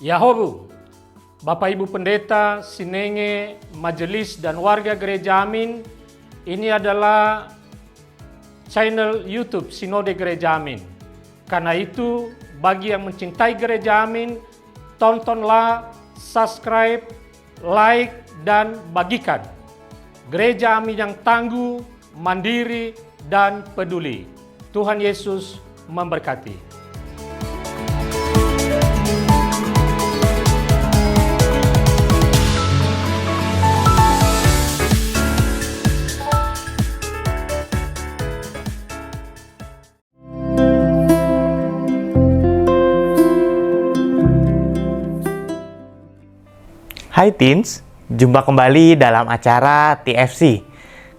Yahobu, Bapak Ibu Pendeta, Sinenge, Majelis dan warga Gereja Amin, ini adalah channel YouTube Sinode Gereja Amin. Karena itu, bagi yang mencintai Gereja Amin, tontonlah, subscribe, like, dan bagikan. Gereja Amin yang tangguh, mandiri, dan peduli. Tuhan Yesus memberkati. Hai Teens, jumpa kembali dalam acara TFC.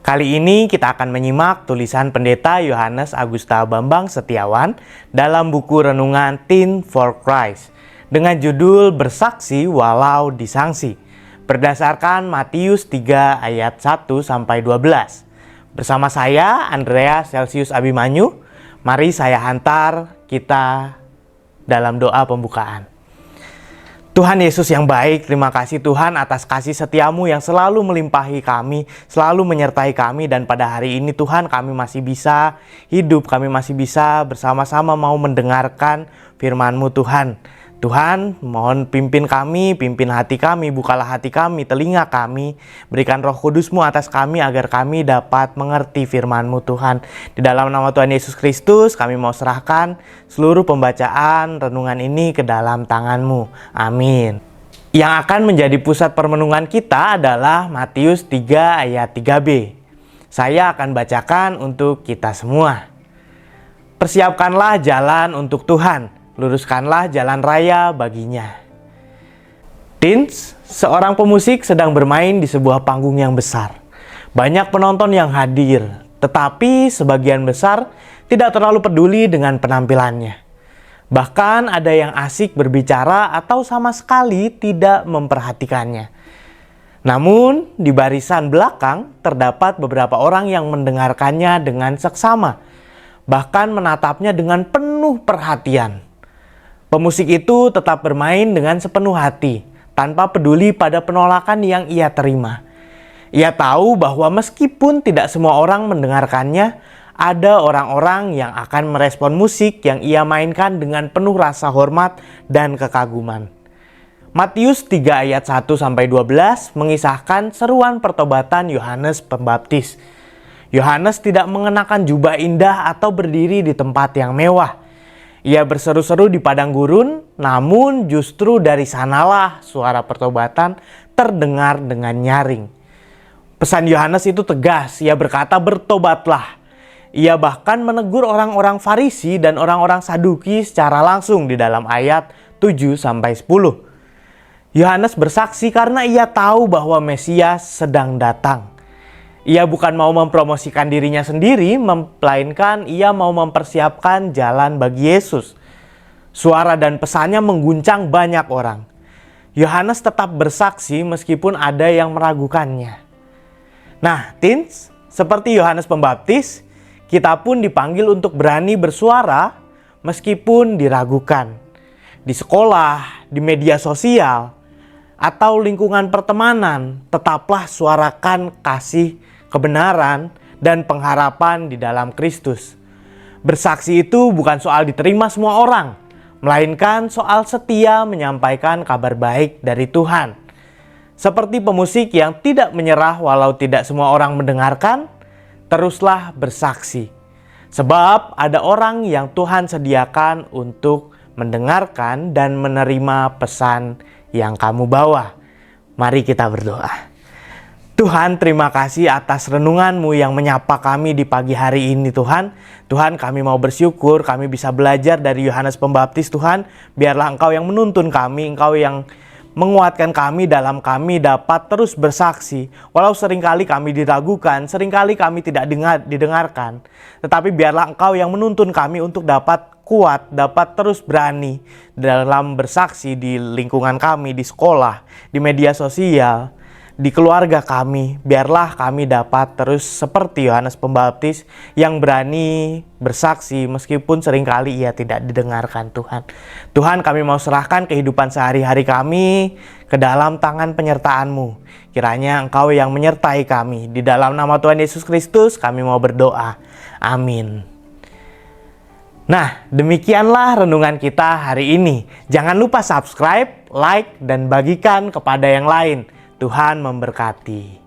Kali ini kita akan menyimak tulisan Pendeta Yohanes Agusta Bambang Setiawan dalam buku renungan Teen for Christ dengan judul Bersaksi Walau Disangsi, berdasarkan Matius 3 ayat 1-12. Bersama saya, Andrea Celsius Abimanyu, mari saya hantar kita dalam doa pembukaan. Tuhan Yesus yang baik, terima kasih Tuhan atas kasih setiamu yang selalu melimpahi kami, selalu menyertai kami, dan pada hari ini Tuhan kami masih bisa hidup, kami masih bisa bersama-sama mau mendengarkan firman-Mu Tuhan. Tuhan, mohon pimpin kami, pimpin hati kami, bukalah hati kami, telinga kami, berikan Roh Kudus-Mu atas kami agar kami dapat mengerti firman-Mu Tuhan. Di dalam nama Tuhan Yesus Kristus, kami mau serahkan seluruh pembacaan renungan ini ke dalam tangan-Mu. Amin. Yang akan menjadi pusat permenungan kita adalah Matius 3 ayat 3b. Saya akan bacakan untuk kita semua. Persiapkanlah jalan untuk Tuhan. Luruskanlah jalan raya baginya. Teens, seorang pemusik sedang bermain di sebuah panggung yang besar. Banyak penonton yang hadir, tetapi sebagian besar tidak terlalu peduli dengan penampilannya. Bahkan ada yang asik berbicara atau sama sekali tidak memperhatikannya. Namun, di barisan belakang terdapat beberapa orang yang mendengarkannya dengan seksama, bahkan menatapnya dengan penuh perhatian. Pemusik itu tetap bermain dengan sepenuh hati, tanpa peduli pada penolakan yang ia terima. Ia tahu bahwa meskipun tidak semua orang mendengarkannya, ada orang-orang yang akan merespon musik yang ia mainkan dengan penuh rasa hormat dan kekaguman. Matius 3 ayat 1-12 mengisahkan seruan pertobatan Yohanes Pembaptis. Yohanes tidak mengenakan jubah indah atau berdiri di tempat yang mewah. Ia berseru-seru di padang gurun, namun justru dari sanalah suara pertobatan terdengar dengan nyaring. Pesan Yohanes itu tegas, ia berkata bertobatlah. Ia bahkan menegur orang-orang Farisi dan orang-orang Saduki secara langsung di dalam ayat 7-10. Yohanes bersaksi karena ia tahu bahwa Mesias sedang datang. Ia bukan mau mempromosikan dirinya sendiri, melainkan ia mau mempersiapkan jalan bagi Yesus. Suara dan pesannya mengguncang banyak orang. Yohanes tetap bersaksi meskipun ada yang meragukannya. Nah, teens, seperti Yohanes Pembaptis, kita pun dipanggil untuk berani bersuara meskipun diragukan. Di sekolah, di media sosial, atau lingkungan pertemanan, tetaplah suarakan kasih, kebenaran, dan pengharapan di dalam Kristus. Bersaksi itu bukan soal diterima semua orang, melainkan soal setia menyampaikan kabar baik dari Tuhan. Seperti pemusik yang tidak menyerah walau tidak semua orang mendengarkan, teruslah bersaksi. Sebab ada orang yang Tuhan sediakan untuk mendengarkan dan menerima pesan yang kamu bawa. Mari kita berdoa. Tuhan, terima kasih atas renungan-Mu yang menyapa kami di pagi hari ini Tuhan. Tuhan, kami mau bersyukur kami bisa belajar dari Yohanes Pembaptis Tuhan. Biarlah Engkau yang menuntun kami, Engkau yang menguatkan kami dalam kami dapat terus bersaksi. Walau seringkali kami diragukan, seringkali kami tidak didengarkan. Tetapi biarlah Engkau yang menuntun kami untuk dapat kuat, dapat terus berani dalam bersaksi di lingkungan kami, di sekolah, di media sosial, di keluarga kami. Biarlah kami dapat terus seperti Yohanes Pembaptis yang berani bersaksi meskipun seringkali ia tidak didengarkan Tuhan. Tuhan, kami mau serahkan kehidupan sehari-hari kami ke dalam tangan penyertaan-Mu. Kiranya Engkau yang menyertai kami. Di dalam nama Tuhan Yesus Kristus kami mau berdoa. Amin. Nah, demikianlah renungan kita hari ini. Jangan lupa subscribe, like, dan bagikan kepada yang lain. Tuhan memberkati.